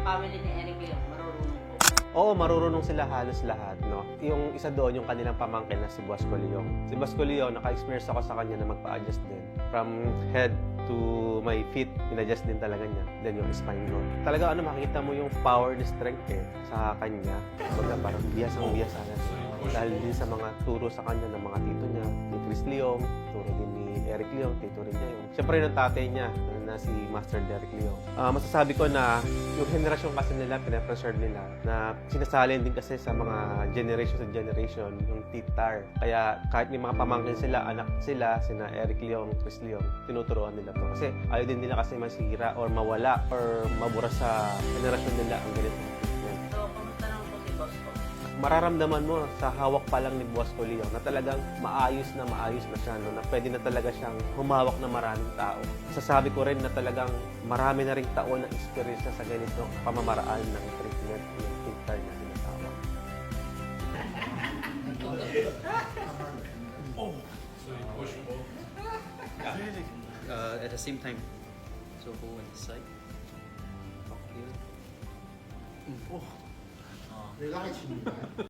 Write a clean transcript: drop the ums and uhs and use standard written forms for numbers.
family ni Eric Leon, marurunong po. Oo, marurunong sila halos lahat, no? Yung isa doon, yung kanilang pamangkin na si Boss Leon. Si Boss Leon, naka-experience ako sa kanya na magpa-adjust din. From head to my feet, in-adjust din talaga niya. Then yung spine ko. Talaga, makikita mo yung power and strength sa kanya. Baga, parang biyasang-biyasa na. Dahil din sa mga turo sa kanya ng mga tito niya, ni Chris Leong, turo din ni Eric Leong, tito rin niya yun. Siyempre yung tatay niya, na si Master Derek Leong. Masasabi ko na yung henerasyon kasi nila, pinapreserve nila, na sinasalin din kasi sa mga generation to generation, yung titar. Kaya kahit may mga pamangkin sila, anak sila, sina Eric Leong, Chris Leong, tinuturuan nila to. Kasi ayaw din nila kasi masira or mawala or mabura sa henerasyon nila ang ganito. So, kamusta naman po si Boss ko? Mararamdaman mo sa hawak pa lang ni Boss Leong na talagang maayos na siya, no? Na pwede na talaga siyang humawak na maraming tao. Sasabi ko rin na talagang marami na rin taon na experience na sa ganito pamamaraan ng treatment ng tintar na sinasawak. So you push both. At the same time, so go on this side. Okay. 릴라이즈입니다.